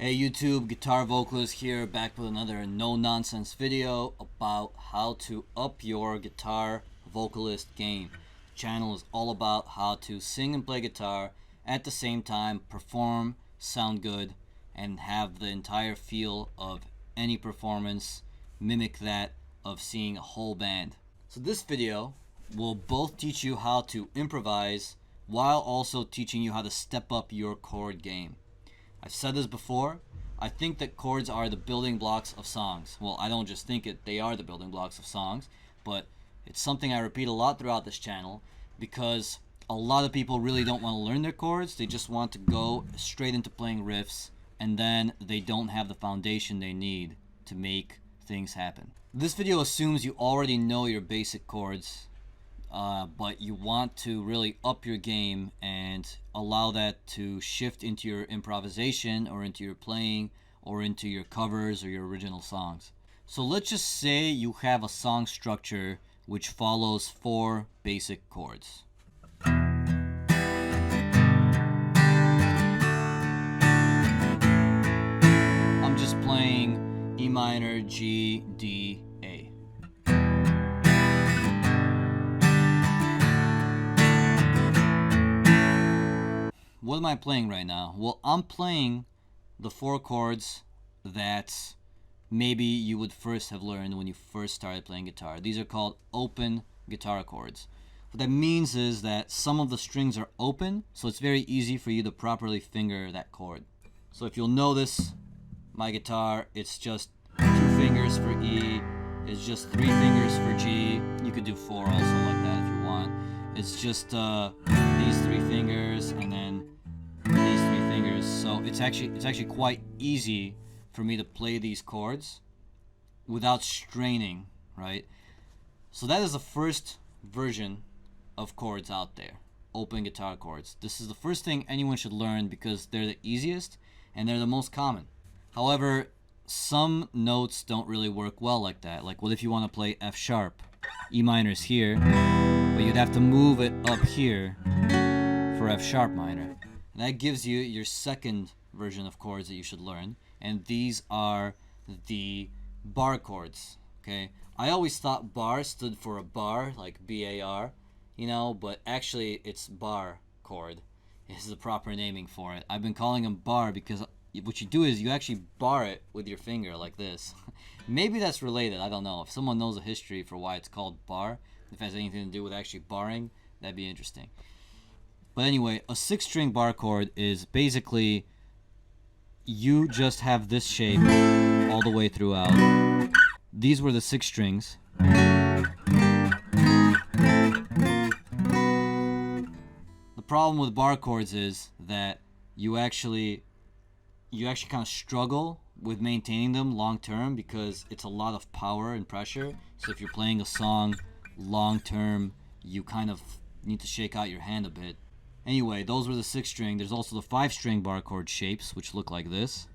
Hey YouTube, guitar vocalist here, back with another no-nonsense video about how to up your guitar vocalist game. The channel is all about how to sing and play guitar at the same time, perform, sound good, and have the entire feel of any performance mimic that of seeing a whole band. So this video will both teach you how to improvise while also teaching you how to step up your chord game. I've said this before, I think that chords are the building blocks of songs. Well, I don't just think it, they are the building blocks of songs, but it's something I repeat a lot throughout this channel because a lot of people really don't want to learn their chords. They just want to go straight into playing riffs, and then they don't have the foundation they need to make things happen. This video assumes you already know your basic chords, but you want to really up your game and allow that to shift into your improvisation or into your playing or into your covers or your original songs. So let's just say you have a song structure which follows 4 basic chords. I'm just playing E minor, G, D, A. What am I playing right now? Well, I'm playing the 4 chords that maybe you would first have learned when you first started playing guitar. These are called open guitar chords. What that means is that some of the strings are open, so it's very easy for you to properly finger that chord. So if you'll notice, my guitar, it's just 2 fingers for E, it's just 3 fingers for G. You could do 4 also like that if you want. It's just these 3 fingers and then these 3 fingers. So it's actually quite easy for me to play these chords without straining, right? So that is the first version of chords out there, open guitar chords. This is the first thing anyone should learn because they're the easiest and they're the most common. However, some notes don't really work well like that. Like, what if you want to play F sharp? E minor is here, but you'd have to move it up here for F sharp minor. And that gives you your second version of chords that you should learn, and these are the bar chords. Okay, I always thought bar stood for a bar, like B-A-R, you know, but actually it's bar chord is the proper naming for it. I've been calling them bar because what you do is you actually bar it with your finger like this. Maybe that's related, I don't know. If someone knows the history for why it's called bar, if it has anything to do with actually barring, that'd be interesting. But anyway, a 6-string bar chord is basically you just have this shape all the way throughout. These were the 6 strings. The problem with bar chords is that you actually kind of struggle with maintaining them long term because it's a lot of power and pressure. So if you're playing a song long term, you kind of need to shake out your hand a bit. Anyway, those were the 6-string. There's also the 5-string bar chord shapes, which look like this.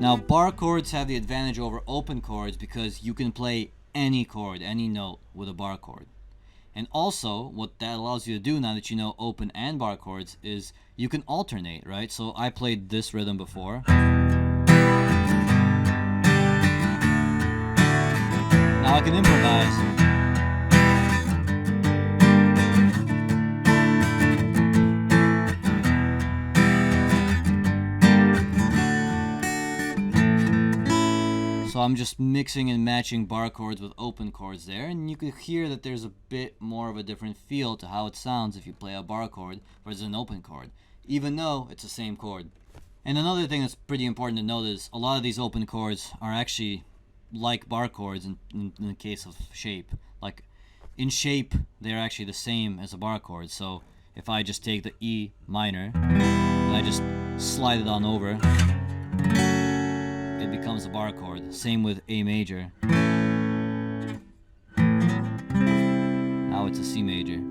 Now, bar chords have the advantage over open chords because you can play any chord, any note with a bar chord. And also, what that allows you to do now that you know open and bar chords is you can alternate, right? So I played this rhythm before. Now I can improvise. So I'm just mixing and matching bar chords with open chords there, and you can hear that there's a bit more of a different feel to how it sounds if you play a bar chord versus an open chord, even though it's the same chord. And another thing that's pretty important to note is a lot of these open chords are actually like bar chords in the case of shape. Like in shape, they're actually the same as a bar chord. So if I just take the E minor and I just slide it on over, it becomes a bar chord. Same with A major. Now it's a C major.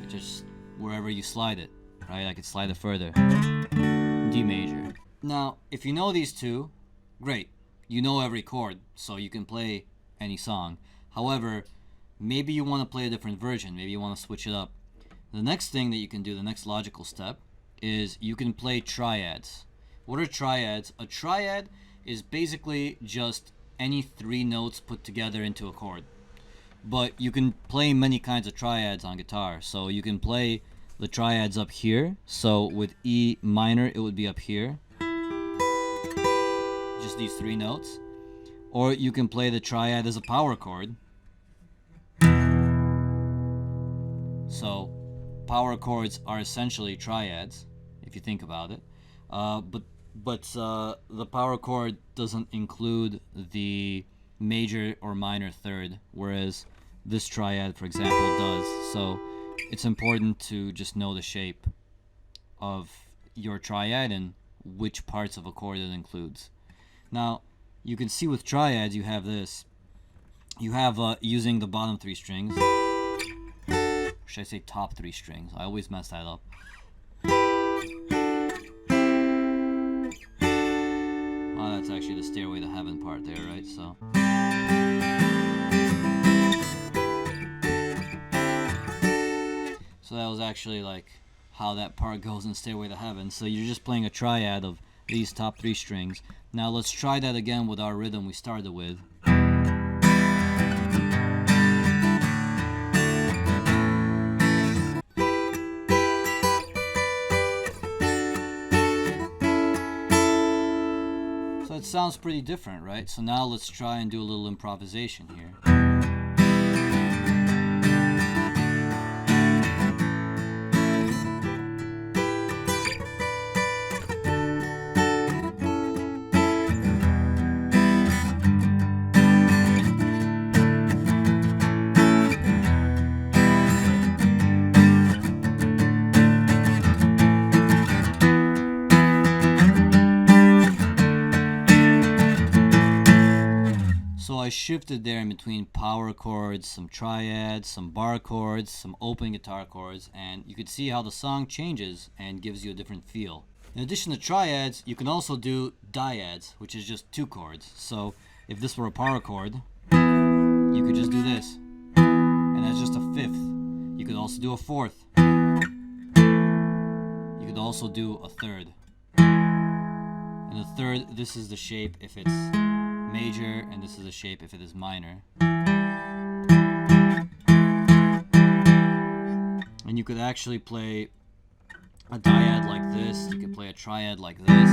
It's just wherever you slide it, right? I could slide it further. D major. Now, if you know these two, great. You know every chord, so you can play any song. However, maybe you want to play a different version. Maybe you want to switch it up. The next thing that you can do, the next logical step, is you can play triads. What are triads? A triad is basically just any 3 notes put together into a chord. But you can play many kinds of triads on guitar. So you can play the triads up here. So with E minor, it would be up here. Just these 3 notes. Or you can play the triad as a power chord. So power chords are essentially triads, if you think about it. But the power chord doesn't include the major or minor third, whereas this triad, for example, does. So it's important to just know the shape of your triad and which parts of a chord it includes. Now, you can see with triads, you have this. You have using the bottom 3 strings. Should I say top 3 strings? I always mess that up. Oh, that's actually the Stairway to Heaven part there, right? So that was actually like how that part goes in Stairway to Heaven. So you're just playing a triad of these top 3 strings. Now let's try that again with our rhythm we started with. So it sounds pretty different, right? So now let's try and do a little improvisation here. So I shifted there in between power chords, some triads, some bar chords, some open guitar chords, and you could see how the song changes and gives you a different feel. In addition to triads, you can also do dyads, which is just 2 chords. So if this were a power chord, you could just do this, and that's just a 5th. You could also do a 4th. You could also do a 3rd. And the 3rd, this is the shape if it's major, and this is the shape if it is minor. And you could actually play a dyad like this, you could play a triad like this.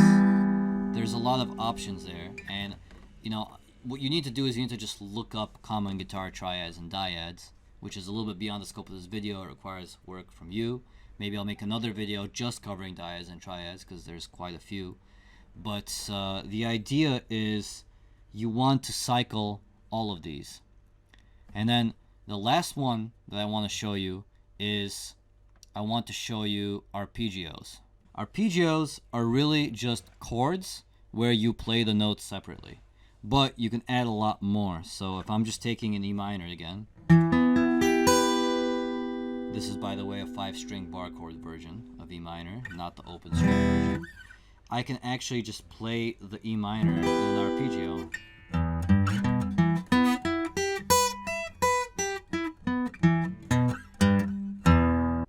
There's a lot of options there, and you know what you need to do is you need to just look up common guitar triads and dyads, which is a little bit beyond the scope of this video. It requires work from you. Maybe I'll make another video just covering dyads and triads because there's quite a few. But the idea is you want to cycle all of these. And then the last one that I want to show you is I want to show you arpeggios. Arpeggios are really just chords where you play the notes separately, but you can add a lot more. So if I'm just taking an E minor again, this is, by the way, a 5-string bar chord version of E minor, not the open string version. I can actually just play the E minor in an arpeggio.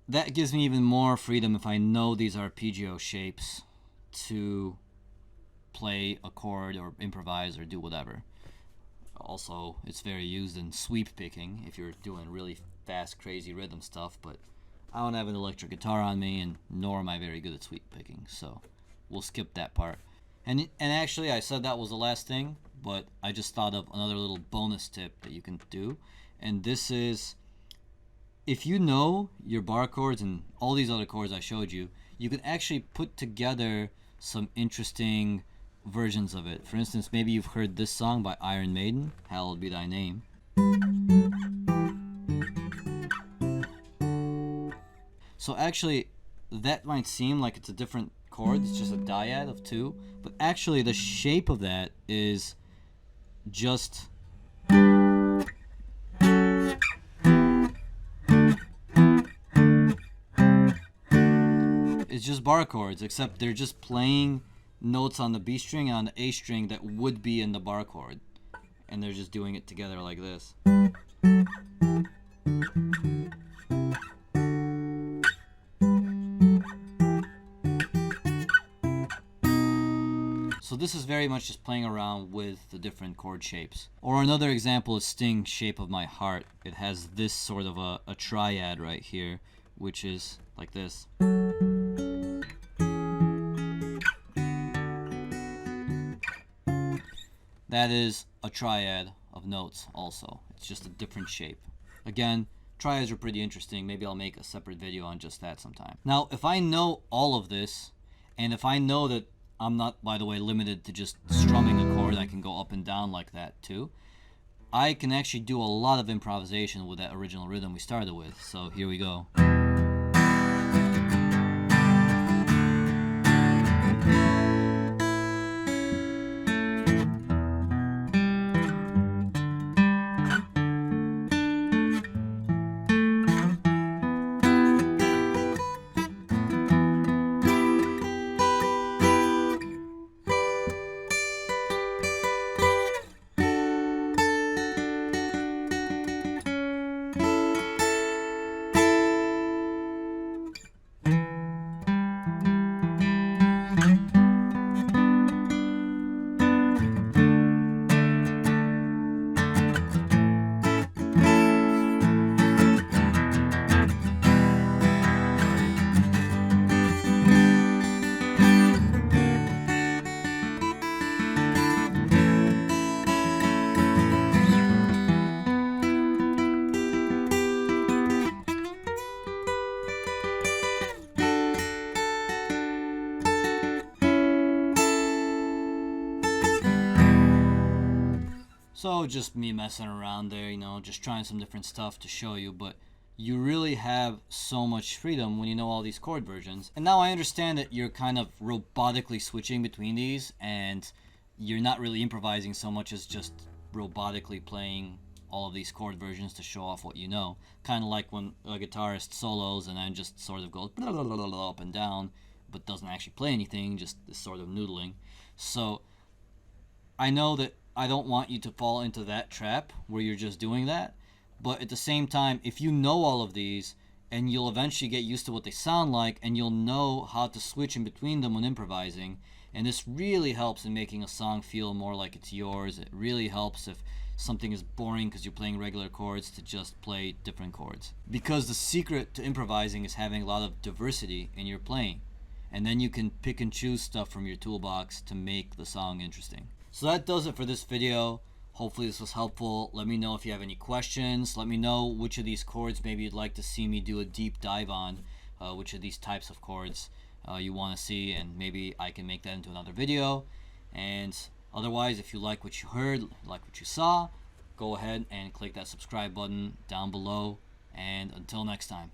That gives me even more freedom if I know these arpeggio shapes to play a chord or improvise or do whatever. Also, it's very used in sweep picking if you're doing really fast, crazy rhythm stuff, but I don't have an electric guitar on me, and nor am I very good at sweep picking, so we'll skip that part. And actually, I said that was the last thing, but I just thought of another little bonus tip that you can do, and this is, if you know your bar chords and all these other chords I showed you, you can actually put together some interesting versions of it. For instance, maybe you've heard this song by Iron Maiden, Hallowed Be Thy Name. So actually, that might seem like it's a different chord, it's just a dyad of 2, but actually the shape of that is just bar chords, except they're just playing notes on the B string and on the A string that would be in the bar chord, and they're just doing it together like this. this is very much just playing around with the different chord shapes. Or another example is Sting, Shape of My Heart. It has this sort of a triad right here, which is like this. That is a triad of notes also. It's just a different shape. Again, triads are pretty interesting. Maybe I'll make a separate video on just that sometime. Now, if I know all of this, and if I know that I'm not, by the way, limited to just strumming a chord, I can go up and down like that too, I can actually do a lot of improvisation with that original rhythm we started with. So here we go. So just me messing around there, you know, just trying some different stuff to show you, but you really have so much freedom when you know all these chord versions. And now I understand that you're kind of robotically switching between these, and you're not really improvising so much as just robotically playing all of these chord versions to show off what you know. Kind of like when a guitarist solos and then just sort of goes up and down, but doesn't actually play anything, just is sort of noodling. So I know that I don't want you to fall into that trap where you're just doing that, but at the same time, if you know all of these, and you'll eventually get used to what they sound like, and you'll know how to switch in between them when improvising, and this really helps in making a song feel more like it's yours. It really helps if something is boring because you're playing regular chords to just play different chords. Because the secret to improvising is having a lot of diversity in your playing, and then you can pick and choose stuff from your toolbox to make the song interesting. So that does it for this video. Hopefully this was helpful. Let me know if you have any questions. Let me know which of these chords maybe you'd like to see me do a deep dive on, which of these types of chords you want to see, and maybe I can make that into another video. And otherwise, if you like what you heard, like what you saw, go ahead and click that subscribe button down below. And until next time.